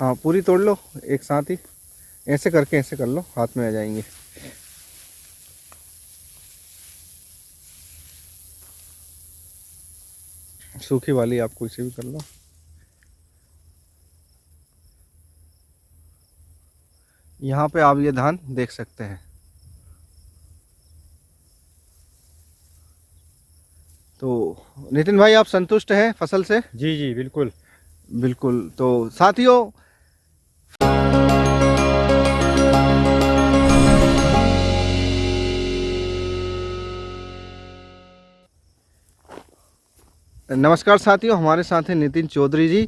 हाँ पूरी तोड़ लो एक साथ ही, ऐसे करके ऐसे कर लो, हाथ में आ जाएंगे। सूखी वाली आप कोई सी भी कर लो। यहाँ पे आप ये धान देख सकते हैं। तो नितिन भाई आप संतुष्ट हैं फसल से? जी जी बिल्कुल। बिल्कुल। तो साथियों, नमस्कार साथियों, हमारे साथ हैं नितिन चौधरी जी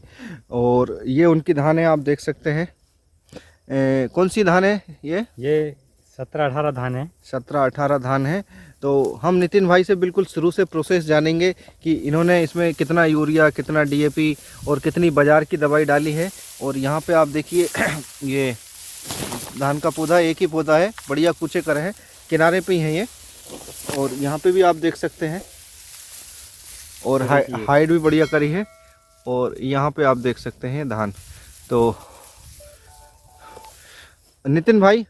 और ये उनकी धान है, आप देख सकते हैं। कौन सी धान है ये 17-18 धान है। 17-18 धान है। तो हम नितिन भाई से बिल्कुल शुरू से प्रोसेस जानेंगे कि इन्होंने इसमें कितना यूरिया, कितना डीएपी और कितनी बाज़ार की दवाई डाली है। और यहाँ पे आप देखिए ये धान का पौधा एक ही पौधा है, बढ़िया कूचे कर है, किनारे पे ही है ये। और यहाँ पे भी आप देख सकते हैं, और हाइट भी बढ़िया करी है। और यहाँ पे आप देख सकते हैं धान। तो नितिन भाई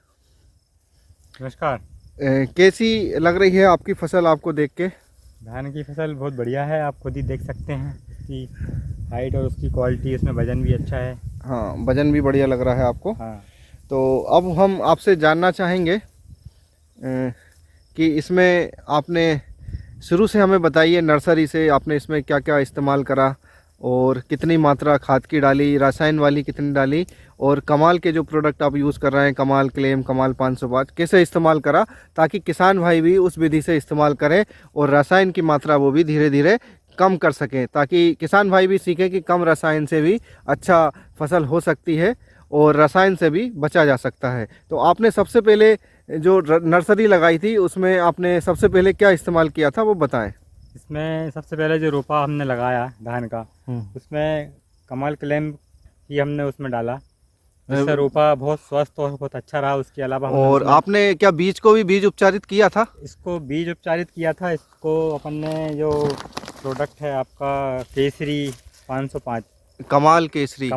नमस्कार। कैसी लग रही है आपकी फसल आपको देख के? धान की फसल बहुत बढ़िया है, आप खुद ही देख सकते हैं उसकी हाइट और उसकी क्वालिटी, उसमें वजन भी अच्छा है। हाँ, वजन भी बढ़िया लग रहा है आपको। हाँ। तो अब हम आपसे जानना चाहेंगे कि इसमें आपने शुरू से हमें बताइए, नर्सरी से आपने इसमें क्या क्या इस्तेमाल करा और कितनी मात्रा खाद की डाली, रसायन वाली कितनी डाली, और कमाल के जो प्रोडक्ट आप यूज़ कर रहे हैं, कमाल क्लेम, कमाल 505, कैसे इस्तेमाल करा, ताकि किसान भाई भी उस विधि से इस्तेमाल करें और रसायन की मात्रा वो भी धीरे धीरे कम कर सकें, ताकि किसान भाई भी सीखें कि कम रसायन से भी अच्छा फसल हो सकती है और रसायन से भी बचा जा सकता है। तो आपने सबसे पहले जो नर्सरी लगाई थी उसमें आपने सबसे पहले क्या इस्तेमाल किया था, वो बताएं। इसमें सबसे पहले जो रोपा हमने लगाया धान का, उसमें कमाल क्लेम ही हमने उसमें डाला, जिससे रोपा बहुत स्वस्थ और बहुत अच्छा रहा। उसके अलावा और आपने क्या बीज को भी बीज उपचारित किया था? इसको बीज उपचारित किया था। इसको अपन ने जो प्रोडक्ट है आपका केसरी 505, कमाल केसरी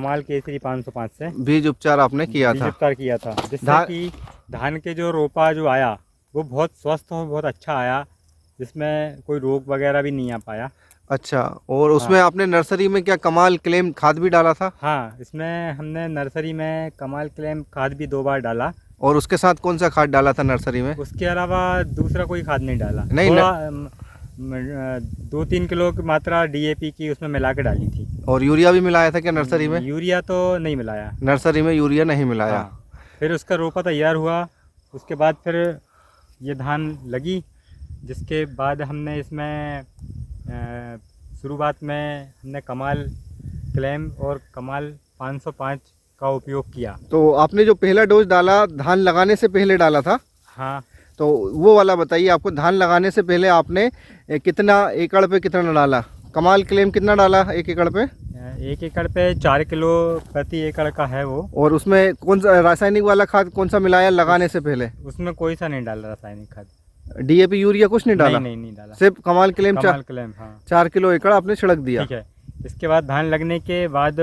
505 से बीज उपचार आपने किया बीज था। उपचार किया था, जिससे कि धान के जो रोपा जो आया वो बहुत स्वस्थ और बहुत अच्छा आया, जिसमें कोई रोग वगैरह भी नहीं आ पाया। अच्छा, और उसमें आपने नर्सरी में क्या कमाल क्लेम खाद भी डाला था? हाँ, इसमें हमने नर्सरी में कमाल क्लेम खाद भी 2 बार डाला। और उसके साथ कौन सा खाद डाला था नर्सरी में? उसके अलावा दूसरा कोई खाद नहीं डाला। नहीं, थोड़ा 2-3 किलो की मात्रा डीएपी की उसमें मिला के डाली थी। और यूरिया भी मिलाया था क्या नर्सरी में? यूरिया तो नहीं मिलाया, नर्सरी में यूरिया नहीं मिलाया। हाँ। फिर उसका रोपा तैयार हुआ, उसके बाद फिर ये धान लगी, जिसके बाद हमने इसमें शुरुआत में हमने कमाल क्लेम और कमाल 505 का उपयोग किया। तो आपने जो पहला डोज डाला धान लगाने से पहले डाला था? हाँ। तो वो वाला बताइए, आपको धान लगाने से पहले आपने कितना एकड़ पे कितना डाला? कमाल क्लेम कितना डाला एक एकड़ पे? 1 एकड़ पे 4 किलो प्रति एकड़ का है वो। और उसमें कौन सा रासायनिक वाला खाद कौन सा मिलाया लगाने से पहले? उसमें कोई सा नहीं डाला रासायनिक खाद। डीएपी यूरिया कुछ नहीं डाला? नहीं डाला, सिर्फ कमाल क्लेम। कमाल क्लेम, हाँ। 4 किलो एकड़ आपने छिड़क दिया। ठीक है। इसके बाद धान लगने के बाद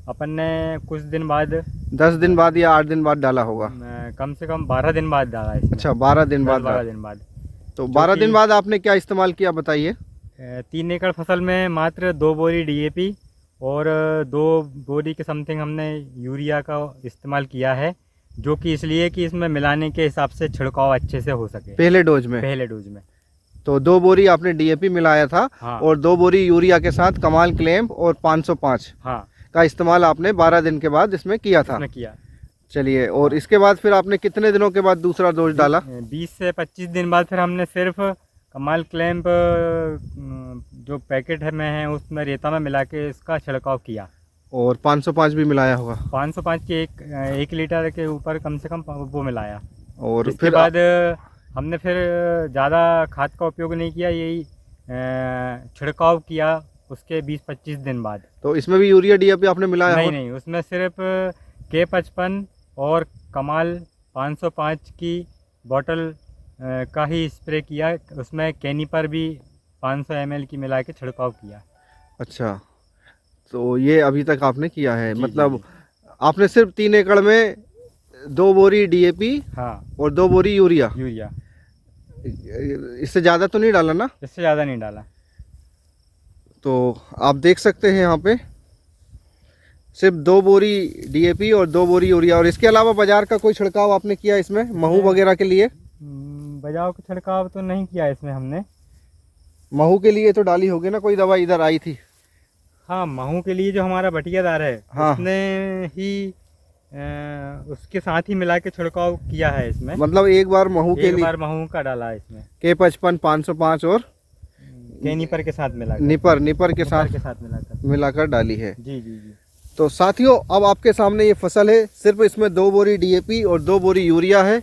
अपन ने कुछ दिन बाद 10 दिन बाद या 8 दिन बाद डाला होगा? कम से कम 12 दिन बाद डाला इसमें। अच्छा, 12 दिन बाद। 12 दिन बाद। तो 12 दिन बाद आपने क्या इस्तेमाल किया बताइए? 3 एकड़ फसल में मात्र 2 बोरी डीएपी और 2 बोरी के समथिंग हमने यूरिया का इस्तेमाल किया है, जो कि इसलिए कि इसमें मिलाने के हिसाब से छिड़काव अच्छे से हो सके पहले डोज में। तो 2 बोरी आपने डीएपी मिलाया था। हाँ। और 2 बोरी यूरिया के साथ कमाल क्लेम और 505 हाँ का इस्तेमाल आपने 12 दिन के बाद इसमें किया था। किया। चलिए, और इसके बाद फिर आपने कितने दिनों के बाद दूसरा डोज डाला? 20 से 25 दिन बाद फिर हमने सिर्फ कमाल क्लैम्प जो पैकेट है में है उसमें रेता में मिला के इसका छिड़काव किया। और 505 भी मिलाया होगा? 505 के 1 लीटर के ऊपर कम से कम वो मिलाया। और इसके बाद हमने फिर ज़्यादा खाद का उपयोग नहीं किया, यही छिड़काव किया उसके 20-25 दिन बाद। तो इसमें भी यूरिया डीएपी आपने मिलाया? नहीं, उसमें सिर्फ K55 और कमाल 505 की बोतल का ही स्प्रे किया। उसमें कैनी पर भी 500 ml की मिला के छिड़काव किया। अच्छा, तो ये अभी तक आपने किया है? जी, मतलब जी। आपने सिर्फ 3 एकड़ में 2 बोरी डीएपी हाँ, और 2 बोरी यूरिया, यूरिया, इससे ज़्यादा तो नहीं डाला ना? इससे ज़्यादा नहीं डाला। तो आप देख सकते हैं यहाँ पे सिर्फ 2 बोरी डीएपी और 2 बोरी यूरिया। और इसके अलावा बाजार का कोई छिड़काव आपने किया इसमें महू वगैरह के लिए? बजाव का छिड़काव तो नहीं किया इसमें हमने। महू के लिए तो डाली होगी ना कोई दवा, इधर आई थी? हाँ, महू के लिए जो हमारा बटियादार है, हाँ। उसने ही उसके साथ ही मिला के छिड़काव किया है इसमें। मतलब एक बार महू के एक लिए बार महू का डाला है इसमें, K55 505 और निपर के साथ मिला निपर के साथ मिलाकर मिलाकर डाली है। जी जी जी। तो साथियों, अब आपके सामने ये फसल है, सिर्फ इसमें 2 बोरी डीएपी और 2 बोरी यूरिया है,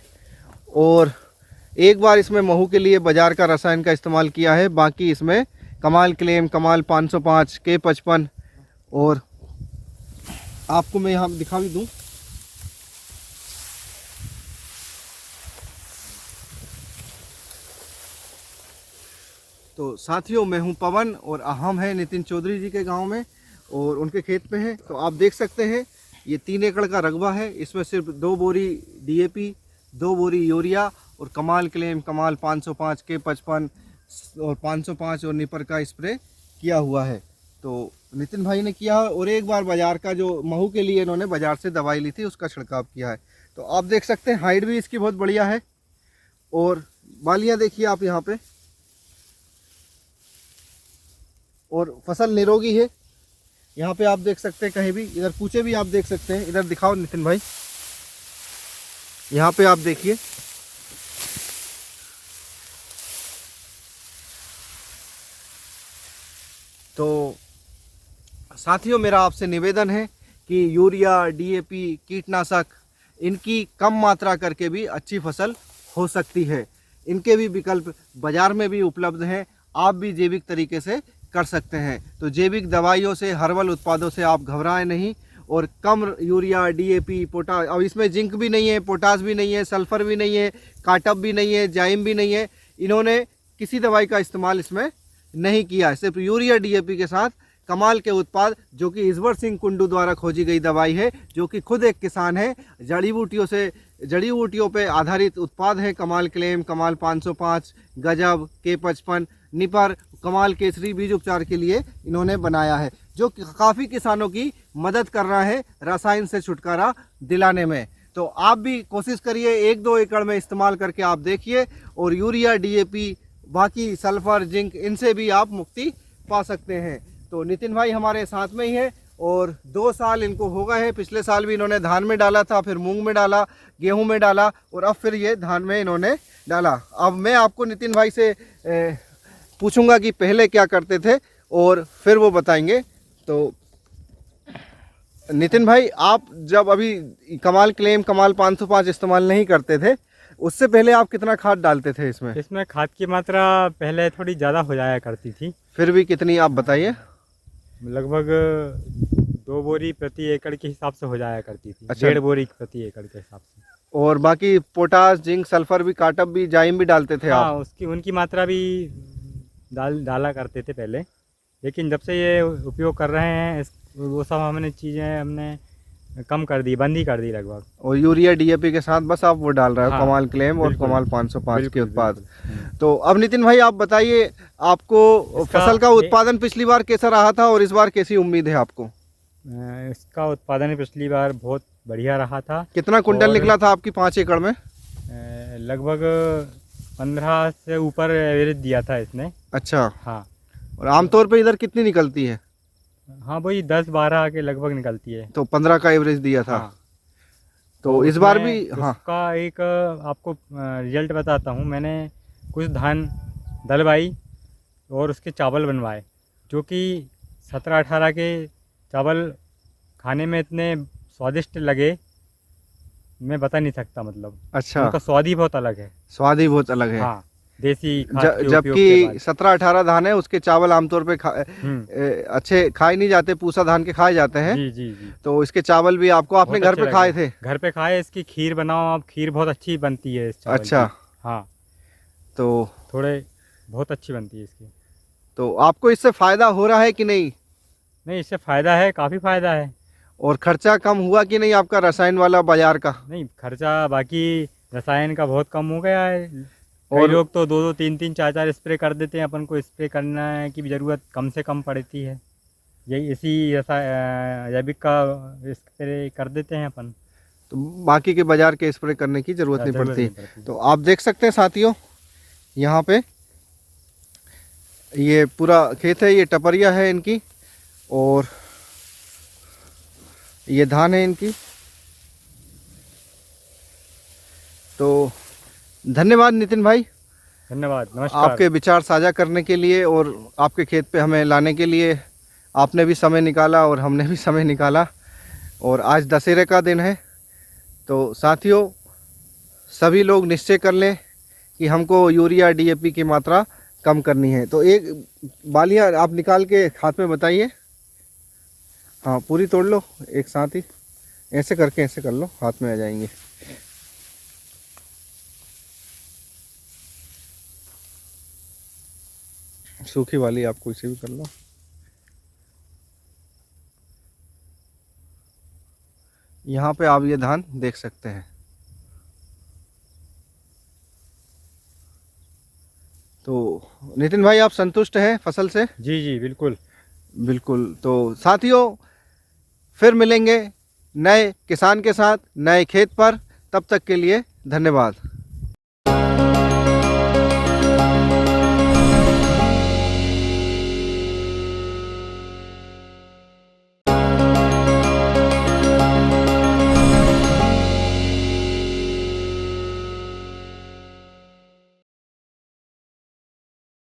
और एक बार इसमें महू के लिए बाजार का रसायन का इस्तेमाल किया है। बाकी इसमें कमाल क्लेम, कमाल 505, K55, और आपको मैं यहाँ दिखा भी दूँ, तो साथियों मैं हूँ पवन और हम हैं नितिन चौधरी जी के गांव में और उनके खेत में हैं। तो आप देख सकते हैं ये 3 एकड़ का रकबा है, इसमें सिर्फ 2 बोरी डीएपी, 2 बोरी यूरिया और कमाल क्लेम, कमाल 505, K55 और 505 और निपर का स्प्रे किया हुआ है। तो नितिन भाई ने किया, और एक बार बाजार का जो महू के लिए इन्होंने बाजार से दवाई ली थी उसका छिड़काव किया है। तो आप देख सकते हैं हाइट भी इसकी बहुत बढ़िया है, और बालियाँ देखिए आप यहाँ पे, और फसल निरोगी है। यहाँ पे आप देख सकते हैं कहीं भी, इधर पूछे भी आप देख सकते हैं, इधर दिखाओ नितिन भाई, यहाँ पे आप देखिए, तो साथियों मेरा आपसे निवेदन है कि यूरिया, डीएपी, कीटनाशक इनकी कम मात्रा करके भी अच्छी फसल हो सकती है। इनके भी विकल्प बाजार में भी उपलब्ध हैं, आप भी जैविक तरीके से कर सकते हैं। तो जैविक दवाइयों से, हर्बल उत्पादों से आप घबराएं नहीं, और कम यूरिया, डीएपी, पोटाश, अब इसमें जिंक भी नहीं है, पोटाश भी नहीं है, सल्फर भी नहीं है, काटअप भी नहीं है, जाइम भी नहीं है, इन्होंने किसी दवाई का इस्तेमाल इसमें नहीं किया है। सिर्फ यूरिया, डीएपी के साथ कमाल के उत्पाद, जो कि ईश्वर सिंह कुंडू द्वारा खोजी गई दवाई है, जो कि खुद एक किसान है, जड़ी बूटियों पे आधारित उत्पाद है। कमाल क्लेम, कमाल 505, गजब, K55, निपर, कमाल केसरी बीज उपचार के लिए इन्होंने बनाया है, जो काफ़ी किसानों की मदद कर रहा है रसायन से छुटकारा दिलाने में। तो आप भी कोशिश करिए, 1-2 एकड़ में इस्तेमाल करके आप देखिए, और यूरिया, डीएपी, बाकी सल्फर, जिंक, इनसे भी आप मुक्ति पा सकते हैं। तो नितिन भाई हमारे साथ में ही है, और 2 साल इनको हो गए हैं। पिछले साल भी इन्होंने धान में डाला था, फिर मूंग में डाला, गेहूं में डाला, और अब फिर ये धान में इन्होंने डाला। अब मैं आपको नितिन भाई से पूछूंगा कि पहले क्या करते थे, और फिर वो बताएंगे। तो नितिन भाई, आप जब अभी कमाल क्लेम, कमाल 505 इस्तेमाल नहीं करते थे, उससे पहले आप कितना खाद डालते थे इसमें? इसमें खाद की मात्रा पहले थोड़ी ज़्यादा हो जाया करती थी। फिर भी कितनी आप बताइए? लगभग 2 बोरी प्रति एकड़ के हिसाब से हो जाया करती थी। अच्छा। 1.5 बोरी प्रति एकड़ के हिसाब से। और बाकी पोटाश, जिंक, सल्फर भी, काटअप भी, जाइम भी डालते थे हाँ, आप? उनकी मात्रा भी डाला करते थे पहले, लेकिन जब से ये उपयोग कर रहे हैं वो सब हमने कम कर दी, बंद ही कर दी लगभग। और यूरिया, डीएपी के साथ बस आप वो डाल रहे हो, हाँ, कमाल क्लेम और बिल्कुल, कमाल 505 के उत्पाद। बिल्कुल। तो अब नितिन भाई आप बताइए, आपको फसल का उत्पादन पिछली बार कैसा रहा था, और इस बार कैसी उम्मीद है आपको? इसका उत्पादन पिछली बार बहुत बढ़िया रहा था। कितना कुंटल और निकला था आपकी 5 एकड़ में? लगभग 15 से ऊपर एवरेज दिया था इसने। अच्छा। हाँ। और आमतौर पे इधर कितनी निकलती है? हाँ, वही 10-12 के लगभग निकलती है। तो 15 का एवरेज दिया था। हाँ। तो इस बार भी हाँ, उसका एक आपको रिजल्ट बताता हूँ। मैंने कुछ धान दलवाई और उसके चावल बनवाए, जो कि 17-18 के चावल खाने में इतने स्वादिष्ट लगे, मैं बता नहीं सकता। मतलब अच्छा, उनका स्वाद ही बहुत अलग है। स्वाद ही बहुत अलग है। हाँ, देसी खाद के उपयोग के जबकि बाद। 17-18 धान है, उसके चावल आमतौर पे अच्छे खाए नहीं जाते, पूसा धान के खाए जाते हैं। जी जी जी। तो इसके चावल भी आपको, आपने घर पे खाए थे? घर पे खाए। इसकी खीर बनाओ आप, खीर बहुत अच्छी बनती है इस चावल अच्छा की। हाँ, तो बहुत अच्छी बनती है इसकी। तो आपको इससे फायदा हो रहा है कि नहीं? नहीं, इससे फ़ायदा है, काफ़ी फ़ायदा है। और खर्चा कम हुआ कि नहीं आपका रसायन वाला बाजार का? नहीं, खर्चा बाकी रसायन का बहुत कम हो गया है। कई और लोग तो 2-2, 3-3, 4-4 स्प्रे कर देते हैं, अपन को स्प्रे करने की भी ज़रूरत कम से कम पड़ती है। यही इसी जैविक का स्प्रे कर देते हैं अपन। तो बाकी के बाजार के स्प्रे करने की ज़रूरत नहीं ज़रूरत पड़ती। नहीं पड़ती। तो आप देख सकते हैं साथियों, यहाँ पे ये पूरा खेत है, ये टपरिया है इनकी और ये धान है इनकी। तो धन्यवाद नितिन भाई, धन्यवाद, नमस्कार। आपके विचार साझा करने के लिए और आपके खेत पे हमें लाने के लिए आपने भी समय निकाला और हमने भी समय निकाला। और आज दशहरे का दिन है, तो साथियों सभी लोग निश्चय कर लें कि हमको यूरिया DAP की मात्रा कम करनी है। तो एक बालियाँ आप निकाल के हाथ में बताइए। हाँ, पूरी तोड़ लो एक साथ ही, ऐसे करके ऐसे कर लो, हाथ में आ जाएंगे। सूखी वाली आपको इसे भी कर लो। यहाँ पे आप ये धान देख सकते हैं। तो नितिन भाई आप संतुष्ट हैं फसल से? जी जी, बिल्कुल। बिल्कुल। तो साथियों फिर मिलेंगे नए किसान के साथ नए खेत पर, तब तक के लिए धन्यवाद।